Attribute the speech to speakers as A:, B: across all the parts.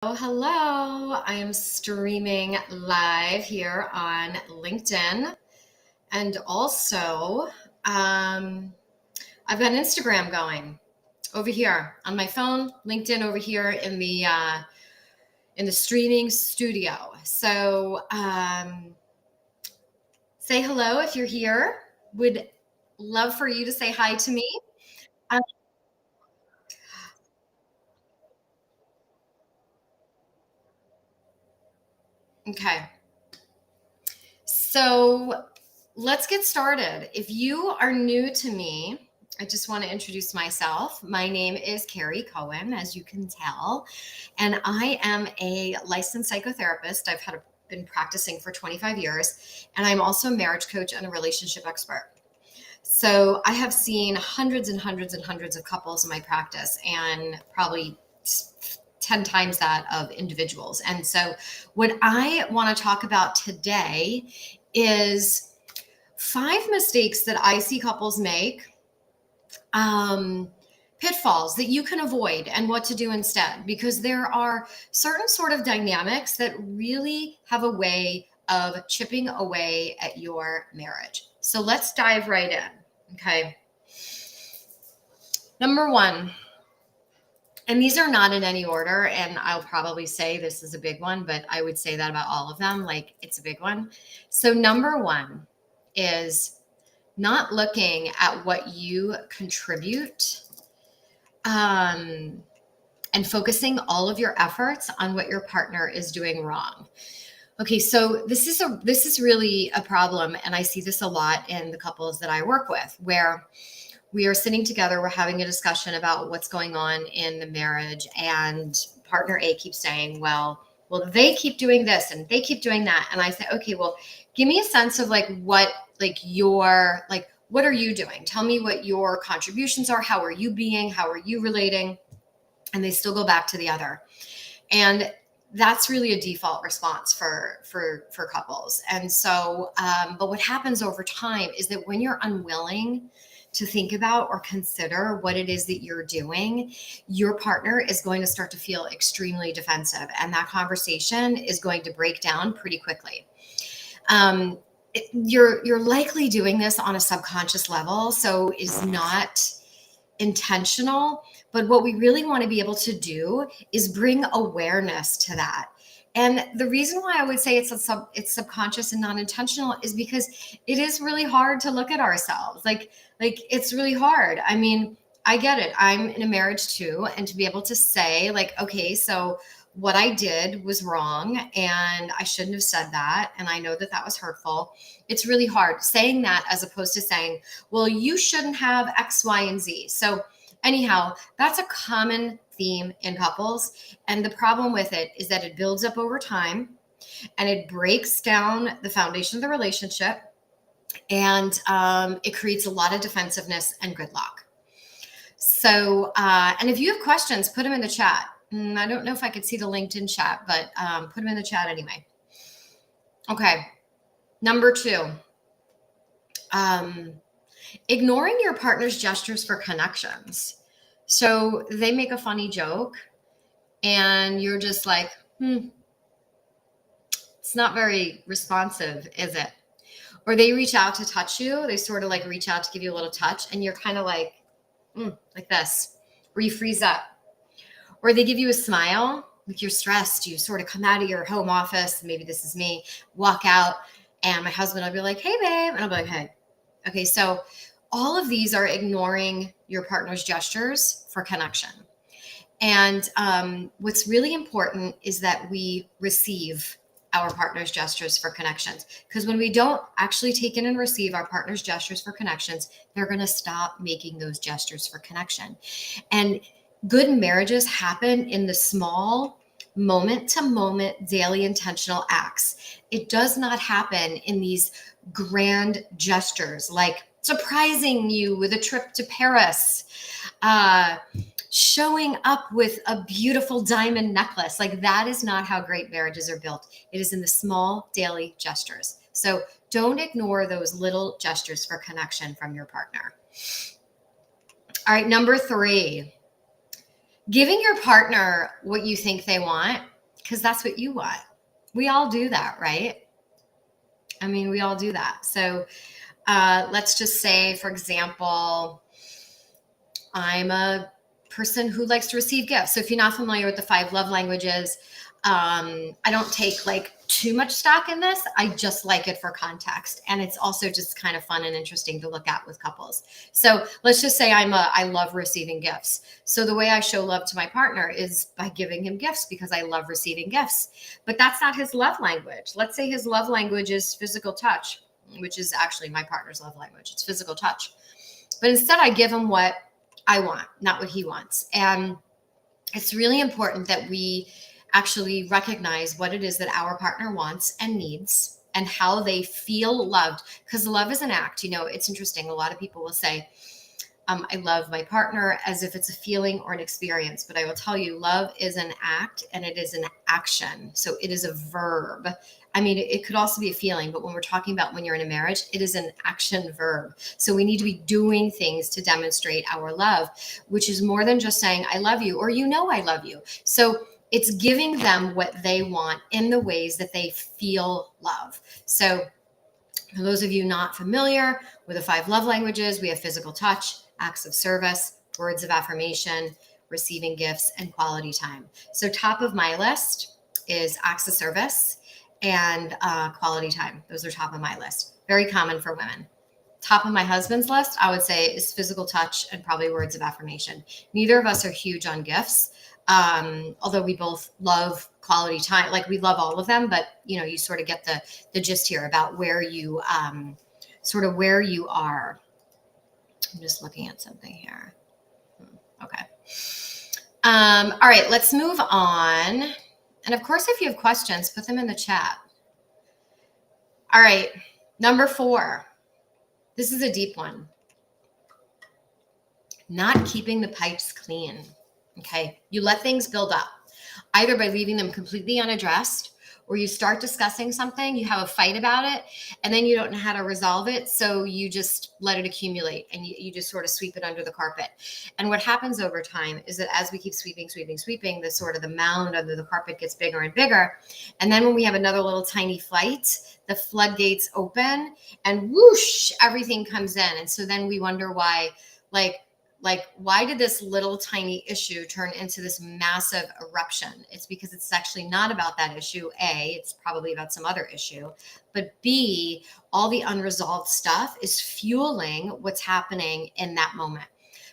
A: Oh, hello. I am streaming live here on LinkedIn. And also, I've got Instagram going over here on my phone, LinkedIn over here in the streaming studio. So say hello if you're here. Would love for you to say hi to me. Um, okay. So let's get started. If you are new to me, I just want to introduce myself. My name is Carrie Cohen, as you can tell, and I am a licensed psychotherapist. Been practicing for 25 years, and I'm also a marriage coach and a relationship expert. So I have seen hundreds and hundreds and hundreds of couples in my practice, and probably 10 times that of individuals. And so what I want to talk about today is 5 mistakes that I see couples make, um, pitfalls that you can avoid and what to do instead, because there are certain sort of dynamics that really have a way of chipping away at your marriage. So let's dive right in. Okay. Number one, and these are not in any order, and I'll probably say this is a big one, but I would say that about all of them. Like, it's a big one. So number one is not looking at what you contribute, and focusing all of your efforts on what your partner is doing wrong. Okay, so this is really a problem, and I see this a lot in the couples that I work with, where we are sitting together, we're having a discussion about what's going on in the marriage, and partner A keeps saying, well, they keep doing this and they keep doing that. And I say, okay, well, give me a sense of what are you doing? Tell me what your contributions are. How are you being? How are you relating? And they still go back to the other. And that's really a default response for couples. And so, but what happens over time is that when you're unwilling to think about or consider what it is that you're doing, your partner is going to start to feel extremely defensive, and that conversation is going to break down pretty quickly. You're likely doing this on a subconscious level, so is not intentional. But what we really want to be able to do is bring awareness to that. And the reason why I would say it's subconscious and non-intentional is because it is really hard to look at ourselves. Like it's really hard. I mean, I get it. I'm in a marriage too, and to be able to say okay, so what I did was wrong and I shouldn't have said that, and I know that that was hurtful. It's really hard saying that, as opposed to saying, well, you shouldn't have X, Y, and Z. So anyhow, that's a common theme in couples. And the problem with it is that it builds up over time and it breaks down the foundation of the relationship. And it creates a lot of defensiveness and gridlock. So, and if you have questions, put them in the chat. I don't know if I could see the LinkedIn chat, but put them in the chat anyway. Okay. Number two, ignoring your partner's gestures for connections. So they make a funny joke and you're just like, it's not very responsive, is it? Or they reach out to touch you. They sort of reach out to give you a little touch, and you're kind of like this, or you freeze up. Or they give you a smile, like you're stressed. You sort of come out of your home office, maybe this is me, walk out, and my husband will be like, hey, babe. And I'll be like, hey. Okay, so all of these are ignoring your partner's gestures for connection. And what's really important is that we receive our partner's gestures for connections. Because when we don't actually take in and receive our partner's gestures for connections, they're going to stop making those gestures for connection. And good marriages happen in the small, moment-to-moment, daily intentional acts. It does not happen in these grand gestures, like surprising you with a trip to Paris, showing up with a beautiful diamond necklace. That is not how great marriages are built. It is in the small daily gestures. So don't ignore those little gestures for connection from your partner. All right, number three, giving your partner what you think they want because that's what you want. We all do that, right? I mean, we all do that. So let's just say, for example, I'm a person who likes to receive gifts. So if you're not familiar with the 5 love languages, I don't take like too much stock in this. I just like it for context. And it's also just kind of fun and interesting to look at with couples. So let's just say I love receiving gifts. So the way I show love to my partner is by giving him gifts because I love receiving gifts. But that's not his love language. Let's say his love language is physical touch, which is actually my partner's love language. It's physical touch. But instead I give him what I want, not what he wants. And it's really important that we actually recognize what it is that our partner wants and needs and how they feel loved. Because love is an act. You know, it's interesting. A lot of people will say, I love my partner as if it's a feeling or an experience. But I will tell you, love is an act and it is an action. So it is a verb. I mean, it could also be a feeling, but when we're talking about when you're in a marriage, it is an action verb. So we need to be doing things to demonstrate our love, which is more than just saying, I love you, or, you know, I love you. So it's giving them what they want in the ways that they feel love. So for those of you not familiar with the 5 love languages, we have physical touch, acts of service, words of affirmation, receiving gifts, and quality time. So top of my list is acts of service and quality time. Those are top of my list. Very common for women. Top of my husband's list, I would say, is physical touch and probably words of affirmation. Neither of us are huge on gifts, although we both love quality time. Like, we love all of them, but you know, you sort of get the gist here about where you where you are. I'm just looking at something here. Okay. All right, let's move on. And of course, if you have questions, put them in the chat. All right, number 4. This is a deep one. Not keeping the pipes clean. Okay, you let things build up, either by leaving them completely unaddressed, or you start discussing something, you have a fight about it, and then you don't know how to resolve it. So you just let it accumulate and you just sort of sweep it under the carpet. And what happens over time is that as we keep sweeping, the sort of the mound under the carpet gets bigger and bigger. And then when we have another little tiny fight, the floodgates open and whoosh, everything comes in. And so then we wonder why, why did this little tiny issue turn into this massive eruption? It's because it's actually not about that issue. A, it's probably about some other issue. But B, all the unresolved stuff is fueling what's happening in that moment.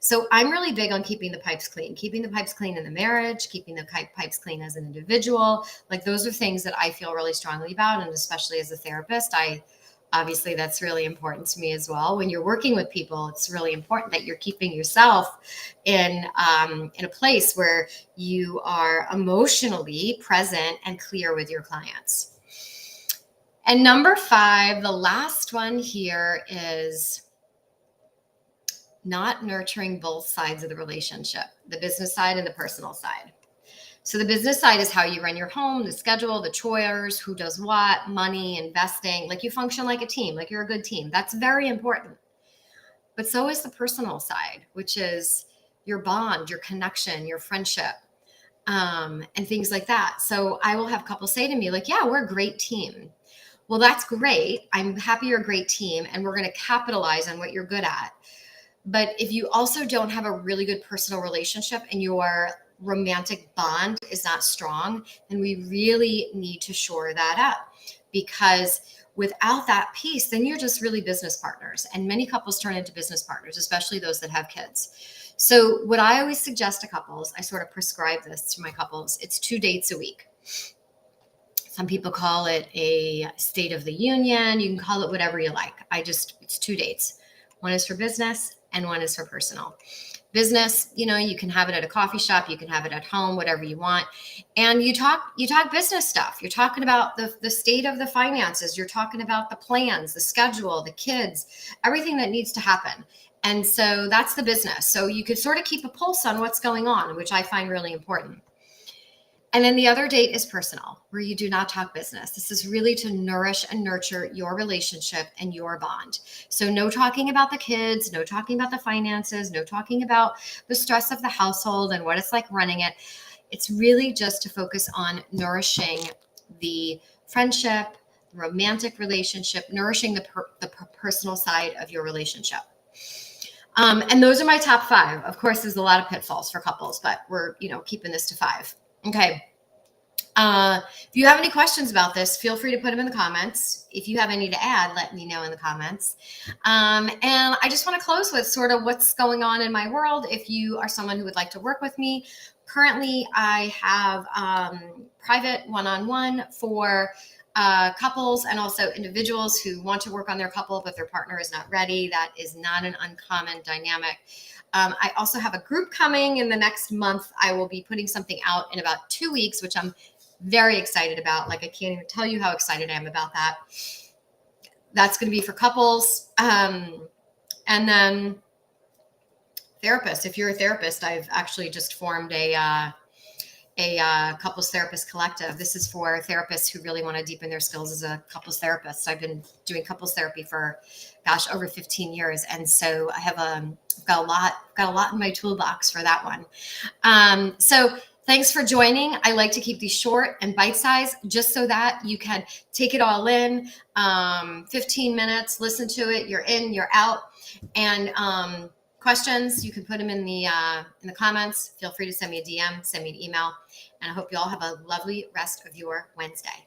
A: So I'm really big on keeping the pipes clean in the marriage, keeping the pipes clean as an individual. Like, those are things that I feel really strongly about. And especially as a therapist, obviously, that's really important to me as well. When you're working with people, it's really important that you're keeping yourself in a place where you are emotionally present and clear with your clients. And number 5, the last one here, is not nurturing both sides of the relationship, the business side and the personal side. So the business side is how you run your home, the schedule, the chores, who does what, money, investing. Like, you function like a team, like you're a good team. That's very important. But so is the personal side, which is your bond, your connection, your friendship, and things like that. So I will have couples say to me, like, yeah, we're a great team. Well, that's great. I'm happy you're a great team, and we're going to capitalize on what you're good at. But if you also don't have a really good personal relationship and your romantic bond is not strong, then we really need to shore that up, because without that piece, then you're just really business partners. And many couples turn into business partners, especially those that have kids. So what I always suggest to couples, I sort of prescribe this to my couples, it's 2 dates a week. Some people call it a state of the union. You can call it whatever you like. It's 2 dates. One is for business and one is for personal. Business, you know, you can have it at a coffee shop, you can have it at home, whatever you want. And you talk business stuff. You're talking about the state of the finances. You're talking about the plans, the schedule, the kids, everything that needs to happen. And so that's the business. So you could sort of keep a pulse on what's going on, which I find really important. And then the other date is personal, where you do not talk business. This is really to nourish and nurture your relationship and your bond. So no talking about the kids, no talking about the finances, no talking about the stress of the household and what it's like running it. It's really just to focus on nourishing the friendship, the romantic relationship, nourishing the personal side of your relationship. And those are my top 5. Of course, there's a lot of pitfalls for couples, but we're, keeping this to 5. Okay. If you have any questions about this, feel free to put them in the comments. If you have any to add, let me know in the comments. And I just want to close with sort of what's going on in my world. If you are someone who would like to work with me, currently I have private one-on-one for couples and also individuals who want to work on their couple, but their partner is not ready. That is not an uncommon dynamic. I also have a group coming in the next month. I will be putting something out in about 2 weeks, which I'm very excited about. Like, I can't even tell you how excited I am about that. That's going to be for couples. And then therapists. If you're a therapist, I've actually just formed a couples therapist collective. This is for therapists who really want to deepen their skills as a couples therapist. I've been doing couples therapy for, over 15 years. And so I have got a lot in my toolbox for that one. So thanks for joining. I like to keep these short and bite-sized just so that you can take it all in. 15 minutes, listen to it. You're in, you're out. And questions, you can put them in the comments. Feel free to send me a DM, send me an email. And I hope you all have a lovely rest of your Wednesday.